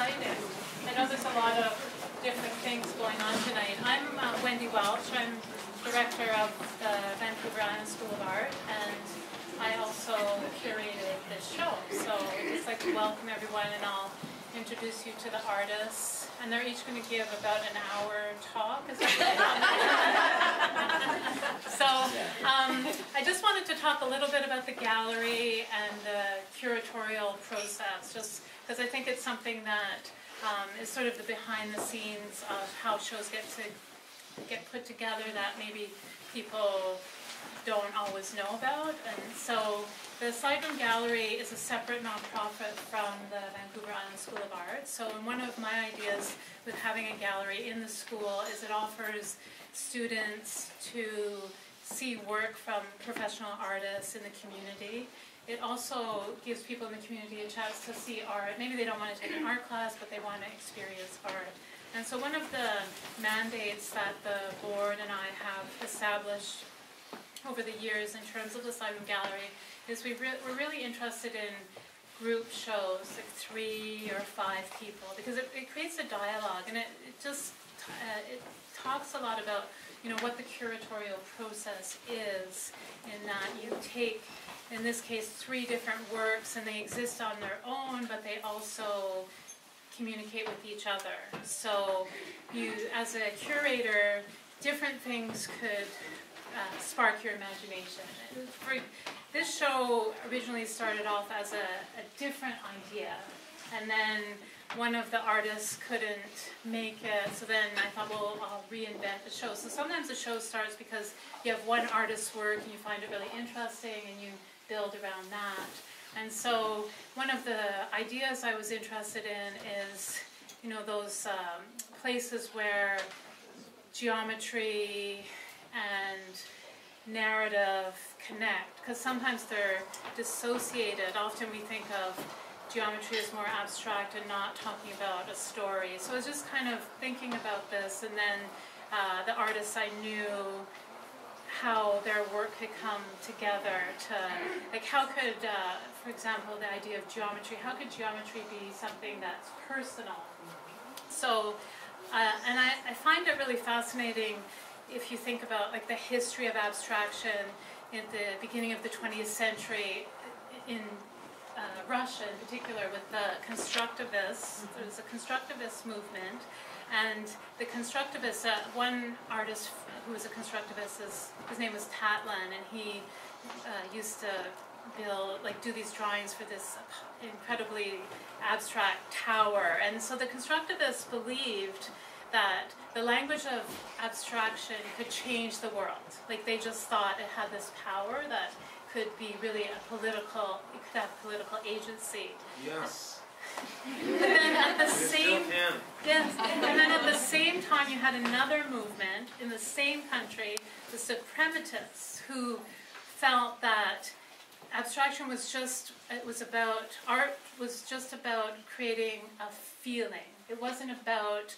exciting. I know there's a lot of different things going on tonight. I'm Wendy Welch. I'm director of the Vancouver Island School of Art, and I also curated this show. So I'd just like to welcome everyone, and I'll introduce you to the artists. And they're each going to give about an hour talk. Is that right? So I just wanted to talk a little bit about the gallery and the curatorial process, just because I think it's something that is sort of the behind the scenes of how shows get put together that maybe people don't always know about. And so the Slideroom Gallery is a separate nonprofit from the Vancouver Island School of Art. So one of my ideas with having a gallery in the school is it offers students to see work from professional artists in the community. It also gives people in the community a chance to see art. Maybe they don't want to take an art class, but they want to experience art. And so one of the mandates that the board and I have established over the years in terms of the Slideroom Gallery is we're really interested in group shows, like 3 or 5 people, because it creates a dialogue, and it talks a lot about, you know, what the curatorial process is, in that you take, in this case, 3 different works, and they exist on their own, but they also communicate with each other. So you, as a curator, different things could spark your imagination. This show originally started off as a different idea, and then one of the artists couldn't make it, so then I thought, well, I'll reinvent the show. So sometimes the show starts because you have one artist's work and you find it really interesting and you build around that. And so one of the ideas I was interested in is, you know, those places where geometry and narrative connect, because sometimes they're dissociated. Often we think of geometry as more abstract and not talking about a story. So I was just kind of thinking about this, and then the artists I knew, how their work could come together to, like, how could, for example, the idea of geometry, how could geometry be something that's personal? So, and I find it really fascinating if you think about, like, the history of abstraction in the beginning of the 20th century in Russia in particular, with the constructivists. There was a constructivist movement, and the constructivists, one artist who was a constructivist, his name was Tatlin, and he used to do these drawings for this incredibly abstract tower. And so the constructivists believed that the language of abstraction could change the world. Like, they just thought it had this power that could be really it could have political agency. Yes. But then at the same time, you had another movement in the same country, the suprematists, who felt that abstraction was art was just about creating a feeling. It wasn't about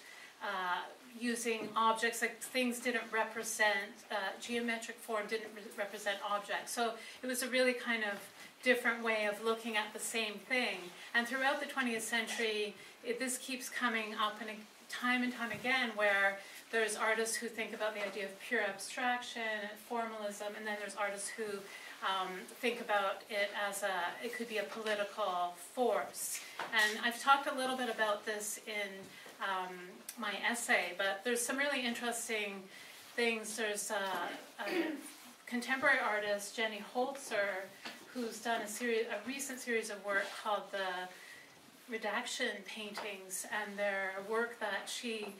using objects, like things didn't represent, geometric form didn't represent objects. So it was a really kind of different way of looking at the same thing. And throughout the 20th century, this keeps coming up time and time again, where there's artists who think about the idea of pure abstraction, formalism, and then there's artists who think about it as it could be a political force. And I've talked a little bit about this in my essay, but there's some really interesting things. There's a contemporary artist, Jenny Holzer, who's done a recent series of work called the Redaction Paintings, and their work that she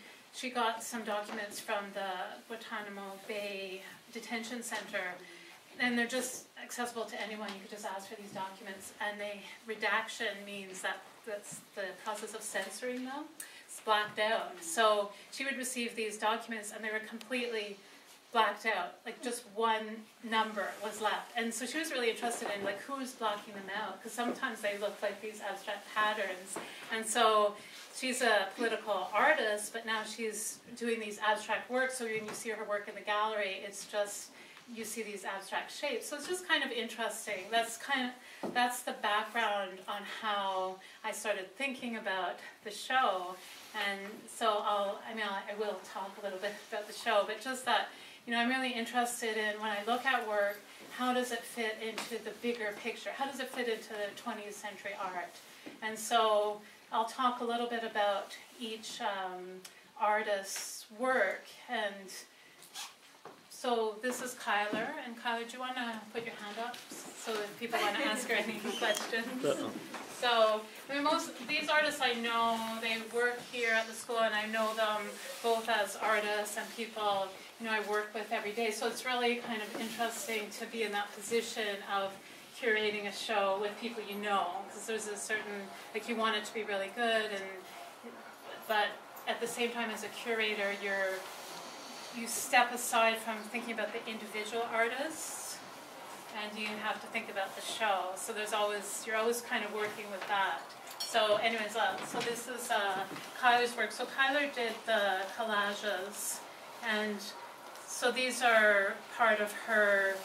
got some documents from the Guantanamo Bay Detention Center, and they're just accessible to anyone. You could just ask for these documents, and redaction means that's the process of censoring them. It's blacked out. So she would receive these documents, and they were completely blacked out. Like, just one number was left. And so she was really interested in, like, who's blocking them out, because sometimes they look like these abstract patterns. And so she's a political artist, but now she's doing these abstract works. So when you see her work in the gallery, it's just you see these abstract shapes. So it's just kind of interesting. That's the background on how I started thinking about the show. And so I will talk a little bit about the show, but just that, I'm really interested in, when I look at work, how does it fit into the bigger picture? How does it fit into 20th century art? And so I'll talk a little bit about each artist's work. And so this is Kyler. And Kyler, do you want to put your hand up so if people want to ask her any questions? So, these artists I know, they work here at the school, and I know them both as artists and people, I work with every day. So it's really kind of interesting to be in that position of curating a show with people you know, because there's a certain, you want it to be really good, but at the same time as a curator, you step aside from thinking about the individual artists, and you have to think about the show. So you're always kind of working with that. So anyways, so this is Kyler's work. So Kyler did the collages, and so these are part of her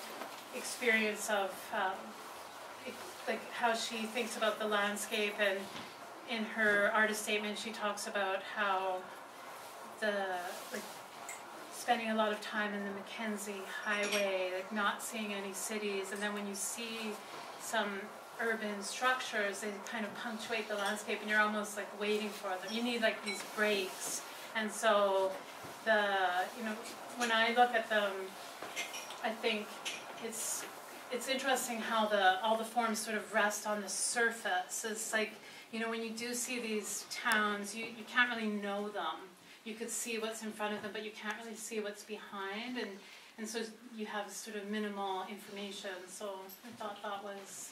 experience of how she thinks about the landscape, and in her artist statement she talks about how spending a lot of time in the Mackenzie Highway, not seeing any cities, and then when you see some urban structures, they kind of punctuate the landscape, and you're almost waiting for them. You need these breaks, and so when I look at them, I think it's interesting how all the forms sort of rest on the surface. It's when you do see these towns, you can't really know them. You could see what's in front of them, but you can't really see what's behind, and so you have sort of minimal information. So I thought it's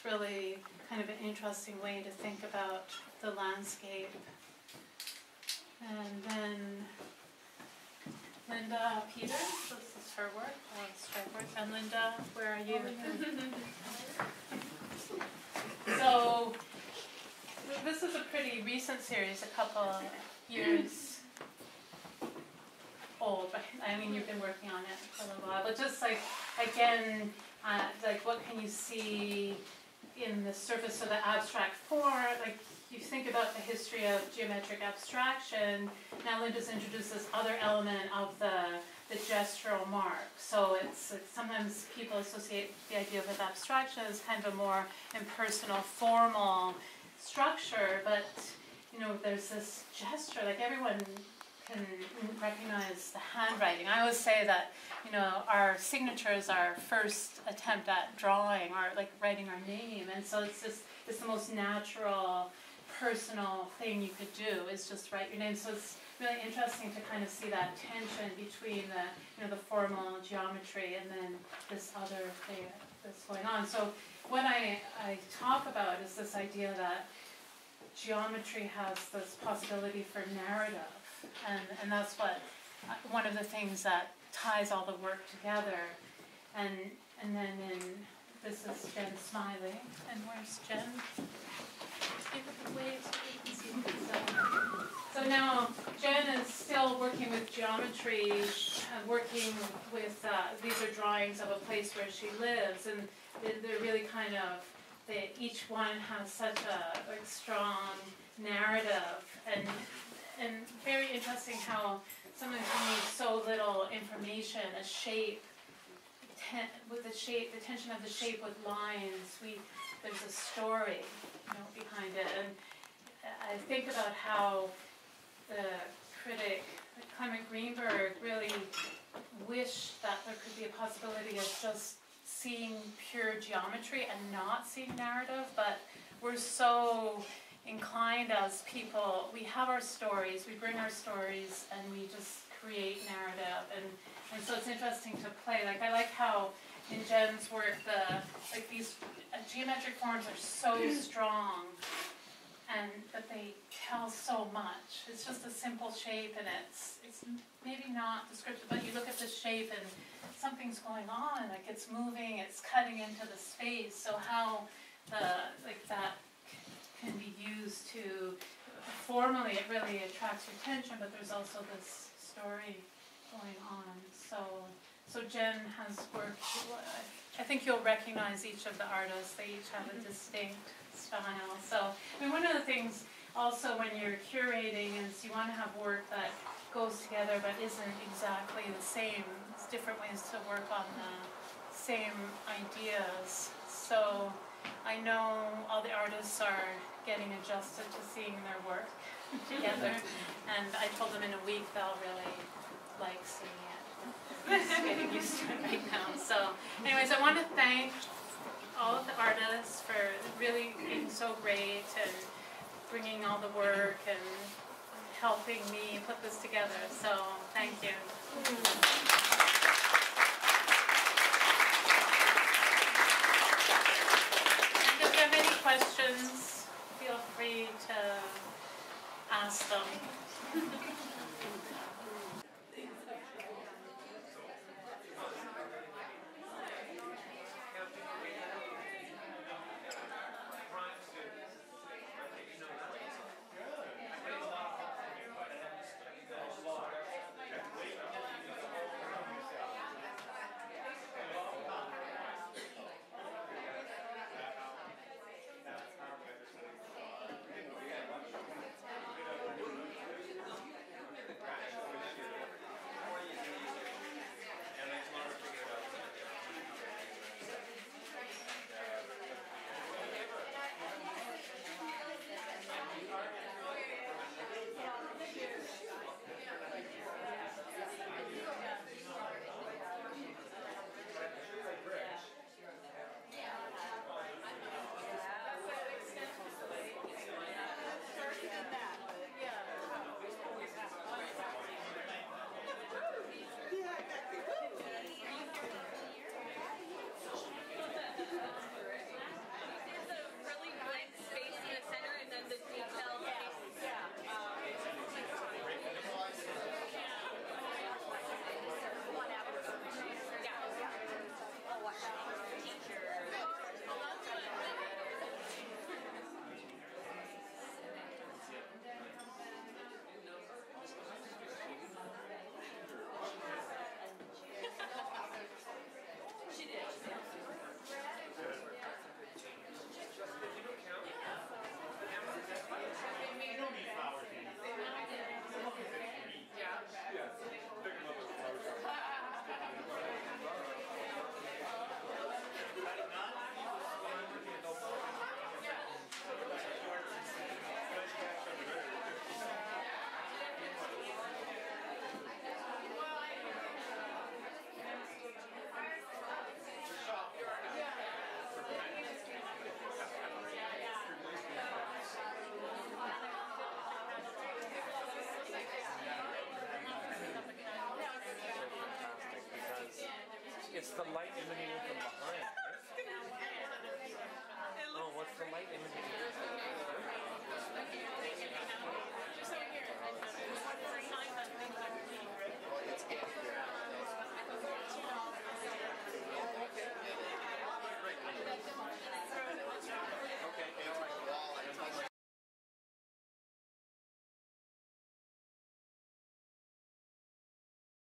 really kind of an interesting way to think about the landscape. And then Linda Peters, this is her work, stripe work. And Linda, where are you? So this is a pretty recent series, a couple years old. I mean, you've been working on it for a little while, but just again, what can you see in the surface of the abstract form? You think about the history of geometric abstraction. Now Linda's introduced this other element of the gestural mark. So it's sometimes people associate the idea of abstraction as kind of a more impersonal, formal structure, but there's this gesture, everyone can recognize the handwriting. I always say that, our signature is our first attempt at drawing, or writing our name, and so it's the most natural, personal thing you could do, is just write your name. So it's really interesting to kind of see that tension between the formal geometry and then this other thing that's going on. So what I talk about is this idea that geometry has this possibility for narrative, and that's one of the things that ties all the work together. And then this is Jen smiling, and where's Jen? Give it a wave so you can see. So now Jen is still working with geometry, working with these are drawings of a place where she lives, and they're really kind of. Each one has such a strong narrative, and very interesting how sometimes you need so little information. A shape, the tension of the shape with lines. There's a story, behind it, and I think about how the critic Clement Greenberg really wished that there could be a possibility of just seeing pure geometry and not seeing narrative, but we're so inclined as people, we have our stories, we bring our stories, and we just create narrative, and so it's interesting to play. I like how in Jen's work, these geometric forms are so strong, and that they tell so much. It's just a simple shape, and it's maybe not descriptive, but you look at the shape and something's going on, it's moving, it's cutting into the space. So how that can be used to, formally it really attracts your attention, but there's also this story going on. So So Jen has worked, I think you'll recognize each of the artists. They each have a distinct style. So, I mean, one of the things also when you're curating is you want to have work that goes together but isn't exactly the same. There's different ways to work on the same ideas. So I know all the artists are getting adjusted to seeing their work together, and I told them in a week they'll really like seeing it. Getting used to it right now. So anyways, I want to thank all of the artists for really being so great and bringing all the work and helping me put this together. So thank you. And if you have any questions, feel free to ask them.